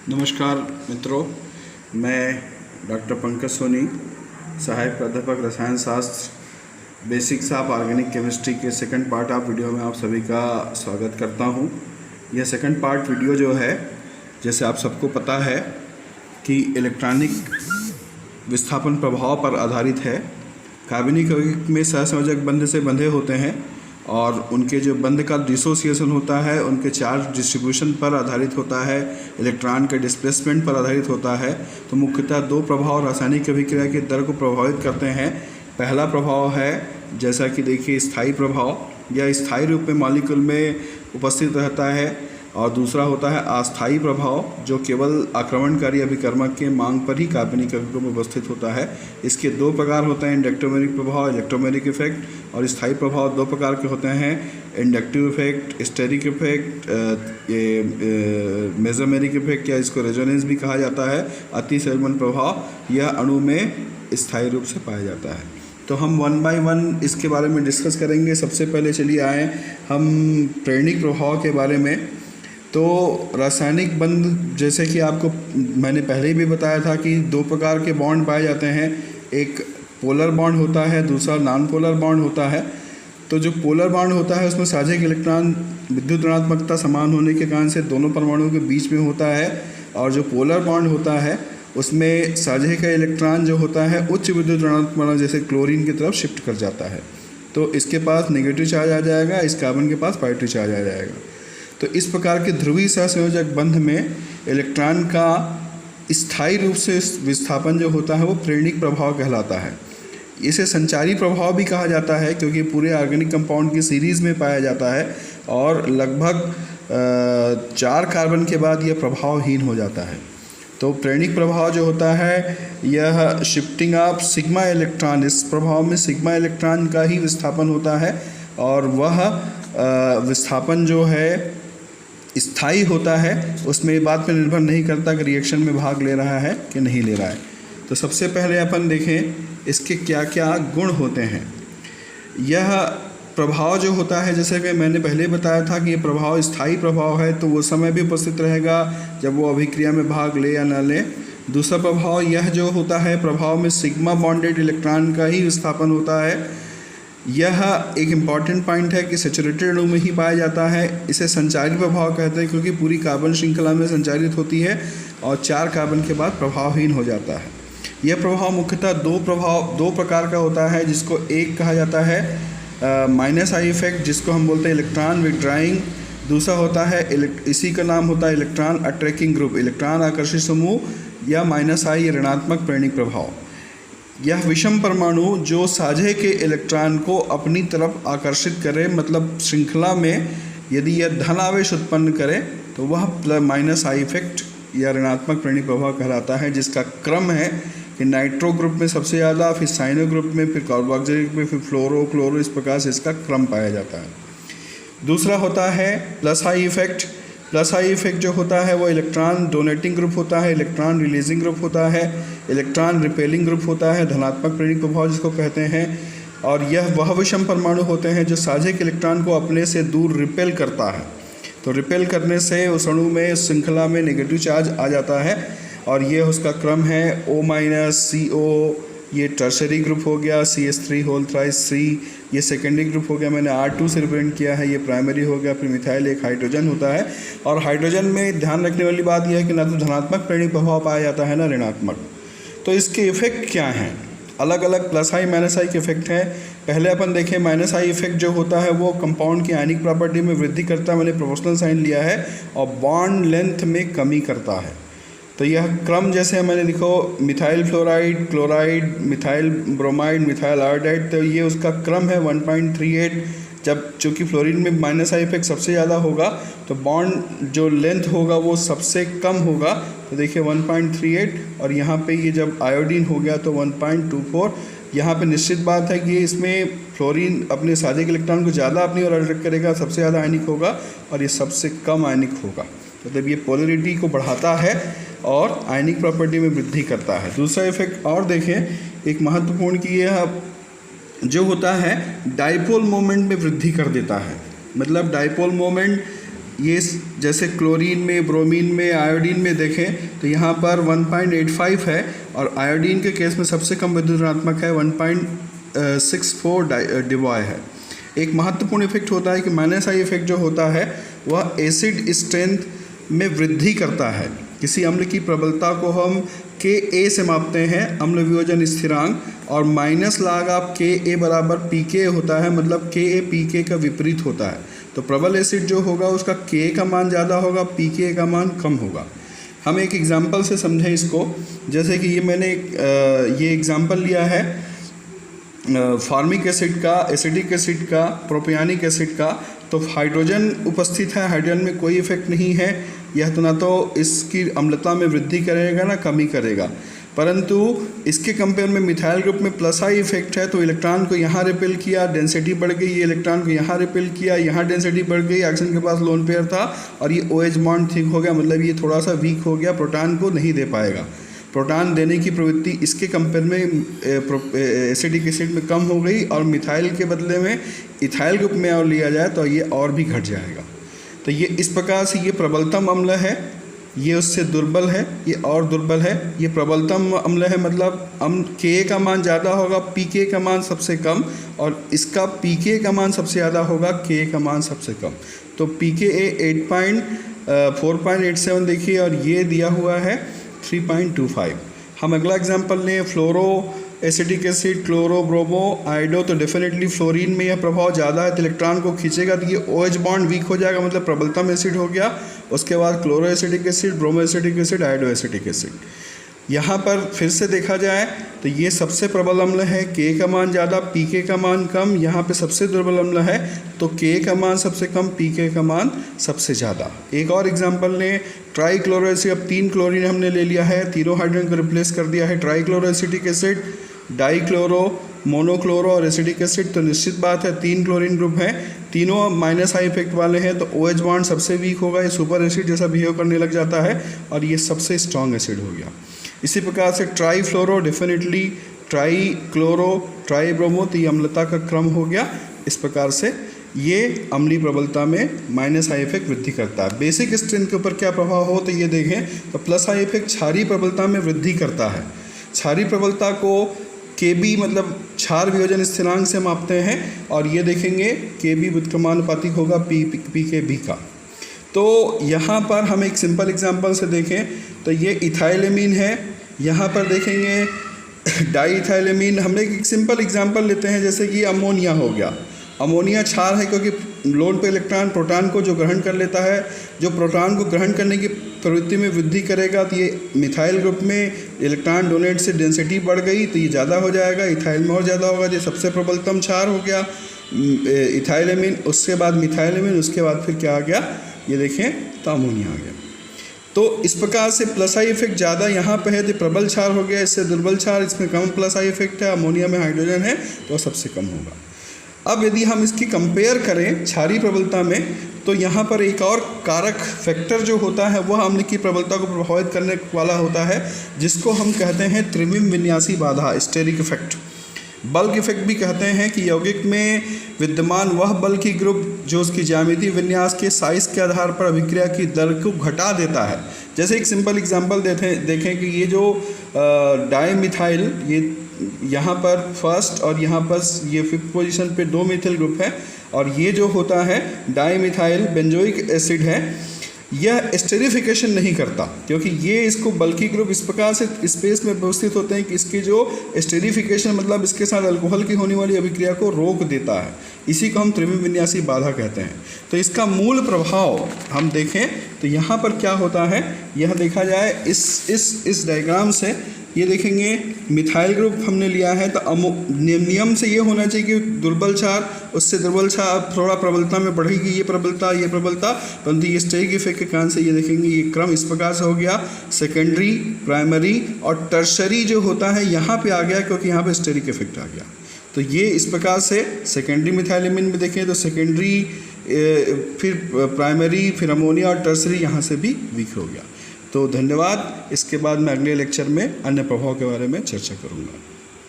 नमस्कार मित्रों, मैं डॉक्टर पंकज सोनी, सहायक प्राध्यापक रसायन शास्त्र, बेसिक्स ऑफ ऑर्गेनिक केमिस्ट्री के सेकंड पार्ट ऑफ वीडियो में आप सभी का स्वागत करता हूं। यह सेकंड पार्ट वीडियो जो है, जैसे आप सबको पता है कि इलेक्ट्रॉनिक विस्थापन प्रभाव पर आधारित है। कार्बनिक यौगिक में सहसंयोजक बंध से बंधे होते हैं और उनके जो बंध का डिसोसिएशन होता है उनके चार्ज डिस्ट्रीब्यूशन पर आधारित होता है, इलेक्ट्रॉन के डिस्प्लेसमेंट पर आधारित होता है। तो मुख्यतः दो प्रभाव रासायनिक अभिक्रिया के दर को प्रभावित करते हैं। पहला प्रभाव है, जैसा कि देखिए, स्थायी प्रभाव। यह स्थायी रूप में मॉलिक्यूल में उपस्थित रहता है। और दूसरा होता है अस्थायी प्रभाव, जो केवल आक्रमणकारी अभिकर्मक के मांग पर ही कार्बनिक यौगिकों में उपस्थित होता है। इसके दो प्रकार होते हैं, इंडक्टोमेरिक प्रभाव, इलेक्ट्रोमेरिक इफेक्ट। और स्थायी प्रभाव दो प्रकार के होते हैं, inductive effect, steric effect, mesomeric effect, या इसको रेजोनेंस भी कहा जाता है। अति संयमन प्रभाव यह अणु में स्थायी रूप से पाया जाता है। तो हम वन बाय वन इसके बारे में डिस्कस करेंगे। सबसे पहले चलिए आए हम प्रेरणिक प्रभाव के बारे में। तो रासायनिक बंध, जैसे कि आपको मैंने पहले ही भी बताया था कि दो प्रकार के बॉन्ड पाए जाते हैं। एक पोलर बॉन्ड होता है, दूसरा नॉन पोलर बॉन्ड होता है। तो जो पोलर बॉन्ड होता है उसमें साझे के इलेक्ट्रॉन विद्युत ऋणात्मकता समान होने के कारण से दोनों परमाणुओं के बीच में होता है। और जो पोलर बॉन्ड होता है उसमें साझे का इलेक्ट्रॉन जो होता है उच्च विद्युत ऋणात्मक, जैसे क्लोरीन की तरफ शिफ्ट कर जाता है। तो इसके पास नेगेटिव चार्ज आ जाएगा, इस कार्बन के पास पॉजिटिव चार्ज आ जाएगा। तो इस प्रकार के ध्रुवीय सहसंयोजक बंध में इलेक्ट्रॉन का स्थायी रूप से विस्थापन जो होता है वो प्रेरणिक प्रभाव कहलाता है। इसे संचारी प्रभाव भी कहा जाता है, क्योंकि पूरे ऑर्गेनिक कंपाउंड की सीरीज़ में पाया जाता है और लगभग 4 कार्बन के बाद यह प्रभावहीन हो जाता है। तो प्रेरणिक प्रभाव जो होता है यह शिफ्टिंग ऑफ सिग्मा इलेक्ट्रॉन, इस प्रभाव में सिग्मा इलेक्ट्रॉन का ही विस्थापन होता है और वह विस्थापन जो है स्थायी होता है। उसमें ये बात पर निर्भर नहीं करता कि रिएक्शन में भाग ले रहा है कि नहीं ले रहा है। तो सबसे पहले अपन देखें इसके क्या क्या गुण होते हैं। यह प्रभाव जो होता है, जैसे कि मैंने पहले बताया था कि ये प्रभाव स्थायी प्रभाव है, तो वो समय भी उपस्थित रहेगा जब वो अभिक्रिया में भाग ले या ना ले। दूसरा प्रभाव यह जो होता है, प्रभाव में सिग्मा बॉन्डेड इलेक्ट्रॉन का ही विस्थापन होता है। यह एक इम्पॉर्टेंट पॉइंट है कि सैचुरेटेड अणु में ही पाया जाता है। इसे संचारी प्रभाव कहते हैं, क्योंकि पूरी कार्बन श्रृंखला में संचारित होती है और 4 कार्बन के बाद प्रभावहीन हो जाता है। यह प्रभाव मुख्यतः दो प्रकार का होता है, जिसको एक कहा जाता है माइनस आई इफेक्ट, जिसको हम बोलते हैं इलेक्ट्रॉन विड्राइंग। दूसरा होता है इसी का नाम होता है इलेक्ट्रॉन अट्रैक्टिंग ग्रुप, इलेक्ट्रॉन आकर्षित समूह, या माइनस आई ऋणात्मक प्रेरणिक प्रभाव। यह विषम परमाणु जो साझे के इलेक्ट्रॉन को अपनी तरफ आकर्षित करे, मतलब श्रृंखला में यदि यह धन आवेश उत्पन्न करे तो वह माइनस आई इफेक्ट या ऋणात्मक प्रेरणिक प्रभाव कहलाता है, जिसका क्रम है कि नाइट्रो ग्रुप में सबसे ज़्यादा, फिर साइनो ग्रुप में, फिर कार्बोक्सिलिक में, फिर फ्लोरो, क्लोरो, इस प्रकार से इसका क्रम पाया जाता है। दूसरा होता है plus I effect. Plus I effect जो होता है वो इलेक्ट्रॉन डोनेटिंग ग्रुप होता है, इलेक्ट्रॉन रिलीजिंग ग्रुप होता है, इलेक्ट्रॉन रिपेलिंग ग्रुप होता है, धनात्मक प्रेरणिक प्रभाव जिसको कहते हैं। और यह वह विषम परमाणु होते हैं जो साझे के इलेक्ट्रॉन को अपने से दूर रिपेल करता है। तो रिपेल करने से उस अणु में, श्रृंखला में नेगेटिव चार्ज आ जाता है और ये उसका क्रम है O-, CO, ये टर्शरी ग्रुप हो गया, CH3 होल थ्राइस 3, ये सेकेंडरी ग्रुप हो गया, मैंने R2 से रिप्रेजेंट किया है, ये प्राइमरी हो गया। फिर मिथाइल एक हाइड्रोजन होता है, और हाइड्रोजन में ध्यान रखने वाली बात यह है कि ना तो धनात्मक प्रेरणिक प्रभाव पाया जाता है ना ऋणात्मक। तो इसके इफेक्ट क्या हैं? अलग अलग प्लस आई माइनस आई के इफेक्ट हैं। पहले अपन देखें माइनस आई इफेक्ट जो होता है वो कंपाउंड की आयनिक प्रॉपर्टी में वृद्धि करता है, मैंने प्रोपोर्शनल साइन लिया है, और बॉन्ड लेंथ में कमी करता है। तो यह क्रम जैसे मैंने लिखो methyl fluoride, chloride, methyl bromide, methyl iodide, तो ये उसका क्रम है 1.38। जब चूँकि फ्लोरीन में माइनस आई इफेक्ट सबसे ज़्यादा होगा तो बॉन्ड जो लेंथ होगा वो सबसे कम होगा। तो देखिए 1.38, और यहाँ पे ये जब आयोडीन हो गया तो 1.24। यहाँ पे निश्चित बात है कि इसमें फ्लोरीन अपने साझे के इलेक्ट्रॉन को ज़्यादा अपनी ओर अट्रैक्ट करेगा, सबसे ज़्यादा आयनिक होगा, और ये सबसे कम आयनिक होगा। मतलब ये पोलरिटी को बढ़ाता है और आयनिक प्रॉपर्टी में वृद्धि करता है। दूसरा इफेक्ट और देखें, एक महत्वपूर्ण कि यह जो होता है डाइपोल मोमेंट में वृद्धि कर देता है। मतलब डाइपोल मोमेंट ये जैसे क्लोरीन में, ब्रोमीन में, आयोडीन में देखें तो यहाँ पर 1.85 है और आयोडीन के केस में सबसे कम विद्युत ऋणात्मक है 1.64 डिवॉय है। एक महत्वपूर्ण इफेक्ट होता है कि माइनस आई इफेक्ट जो होता है वह एसिड स्ट्रेंथ में वृद्धि करता है। किसी अम्ल की प्रबलता को हम Ka से मापते हैं, अम्ल वियोजन स्थिरांक, और माइनस लाग ऑफ Ka बराबर Pk होता है, मतलब Ka Pk का विपरीत होता है। तो प्रबल एसिड जो होगा उसका K का मान ज़्यादा होगा, Pk का मान कम होगा। हम एक एग्जांपल से समझें इसको, जैसे कि ये मैंने ये एग्जांपल लिया है फॉर्मिक एसिड का, एसिडिक एसिड का, प्रोपियानिक एसिड का। तो हाइड्रोजन उपस्थित है, हाइड्रोजन में कोई इफेक्ट नहीं है, यह तो ना तो इसकी अम्लता में वृद्धि करेगा ना कमी करेगा, परंतु इसके कंपेयर में मिथाइल ग्रुप में प्लस आई इफेक्ट है। तो इलेक्ट्रॉन को यहाँ रिपेल किया, डेंसिटी बढ़ गई, ये इलेक्ट्रॉन को यहाँ रिपेल किया, यहाँ डेंसिटी बढ़ गई, ऑक्सीजन के पास लोन पेयर था और ये OH बॉन्ड थिक हो गया, मतलब ये थोड़ा सा वीक हो गया, प्रोटॉन को नहीं दे पाएगा। प्रोटॉन देने की प्रवृत्ति इसके कंपेयर में एसिडिक एसिड में कम हो गई और मिथाइल के बदले में इथाइल ग्रुप में और लिया जाए तो ये और भी घट जाएगा। तो ये इस प्रकार से ये प्रबलतम अम्ल है, ये उससे दुर्बल है, ये और दुर्बल है। ये प्रबलतम अम्ल है, मतलब Ka का मान ज़्यादा होगा, Pk का मान सबसे कम, और इसका Pk का मान सबसे ज़्यादा होगा, K का मान सबसे कम। तो Pka 4.87 देखिए और ये दिया हुआ है 3.25। हम अगला एग्जांपल लें, फ्लोरो एसिडिक एसिड, क्लोरो, ब्रोमो, आइडो। तो डेफिनेटली फ्लोरीन में यह प्रभाव ज़्यादा है, तो इलेक्ट्रॉन को खींचेगा तो ये OH बॉन्ड वीक हो जाएगा, मतलब प्रबलतम एसिड हो गया। उसके बाद chloro acidic acid, bromo acidic acid, iodo acidic acid. यहाँ पर फिर से देखा जाए तो ये सबसे प्रबल अम्ल है, K का मान ज़्यादा, Pk का मान कम। यहाँ पे सबसे दुर्बल अम्ल है तो K का मान सबसे कम, Pk का मान सबसे ज़्यादा। एक और एग्जांपल लें, ट्राई क्लोरो एसिड। अब 3 क्लोरीन हमने ले लिया है, तीनों हाइड्रोजन को रिप्लेस कर दिया है, try chloro acidic acid, die chloro, monochloro और एसिडिक एसिड। तो निश्चित बात है 3 क्लोरीन ग्रुप हैं, तीनों माइनस आई इफेक्ट वाले हैं, तो OH बॉन्ड सबसे वीक होगा, ये सुपर एसिड जैसा बिहेव करने लग जाता है और ये सबसे स्ट्रॉन्ग एसिड हो गया। इसी प्रकार से trifluoro, definitely trichloro, tribromo, तो ये अम्लता का क्रम हो गया। इस प्रकार से ये अम्लीय प्रबलता में माइनस आई इफेक्ट वृद्धि करता है। बेसिक स्ट्रेंथ के ऊपर क्या प्रभाव हो तो ये देखें तो प्लस आई इफेक्ट क्षारीय प्रबलता में वृद्धि करता है। क्षारीय प्रबलता को Kb मतलब क्षार वियोजन स्थिरांक से मापते हैं और ये देखेंगे Kb व्युत्क्रमानुपातिक होगा Pkb का। तो यहाँ पर हम एक सिंपल एग्जांपल से देखें तो ये इथाइलेमीन है, यहाँ पर देखेंगे डाई इथाइलेमीन। हमने एक सिंपल एग्जांपल लेते हैं, जैसे कि अमोनिया हो गया। अमोनिया क्षार है क्योंकि लोन पे इलेक्ट्रॉन प्रोटॉन को जो ग्रहण कर लेता है, जो प्रोटॉन को ग्रहण करने की प्रवृत्ति में वृद्धि करेगा, तो ये मिथाइल ग्रुप में इलेक्ट्रॉन डोनेट से डेंसिटी बढ़ गई तो ये ज़्यादा हो जाएगा, इथाइल में और ज़्यादा होगा। ये सबसे प्रबलतम क्षार हो गया इथाइलेमीन, उसके बाद मिथाइलेमीन, उसके बाद फिर क्या आ गया ये देखें तो अमोनिया आ गया। तो इस प्रकार से प्लस आई इफेक्ट ज़्यादा यहाँ पे है तो प्रबल क्षार हो गया, इससे दुर्बल क्षार, इसमें कम प्लस आई इफेक्ट है, अमोनिया में हाइड्रोजन है तो सबसे कम होगा। अब यदि हम इसकी कंपेयर करें क्षारीय प्रबलता में तो यहाँ पर एक और कारक फैक्टर जो होता है वह अम्ल की प्रबलता को प्रभावित करने वाला होता है, जिसको हम कहते हैं त्रिविम विन्यासी बाधा, स्टेरिक इफेक्ट। बल्क इफेक्ट भी कहते हैं कि यौगिक में विद्यमान वह बल्की ग्रुप जो उसकी ज्यामितीय विन्यास के साइज़ के आधार पर अभिक्रिया की दर को घटा देता है। जैसे एक सिंपल एग्जांपल देखें कि ये जो डाईमिथाइल, ये यहाँ पर फर्स्ट और यहाँ पर ये 5th पोजीशन पे 2 मिथाइल ग्रुप है, और ये जो होता है डाईमिथाइल बेंजोइक एसिड है, यह एस्टेरिफिकेशन नहीं करता क्योंकि ये इसको बल्की ग्रुप इस प्रकार से स्पेस में व्यवस्थित होते हैं कि इसकी जो एस्टेरिफिकेशन मतलब इसके साथ अल्कोहल की होने वाली अभिक्रिया को रोक देता है। इसी को हम त्रिविम विन्यासी बाधा कहते हैं। तो इसका मूल प्रभाव हम देखें तो यहाँ पर क्या होता है, यह देखा जाए इस डायग्राम से ये देखेंगे मिथाइल ग्रुप हमने लिया है तो नियम से ये होना चाहिए कि दुर्बल क्षार, उससे दुर्बल क्षार थोड़ा प्रबलता में बढ़ेगी, ये प्रबलता, परंतु ये स्टेरिक इफेक्ट के कारण से ये देखेंगे ये क्रम इस प्रकार से हो गया। सेकेंडरी, प्राइमरी और टर्शरी जो होता है यहाँ पे आ गया क्योंकि यहाँ पे स्टेरिक इफेक्ट आ गया। तो ये इस प्रकार से सेकेंडरी मिथाइलेमीन में देखें तो सेकेंडरी, फिर प्राइमरी, फिर अमोनिया और टर्शरी यहाँ से भी वीक हो गया। तो धन्यवाद। इसके बाद मैं अगले लेक्चर में अन्य प्रभाव के बारे में चर्चा करूँगा।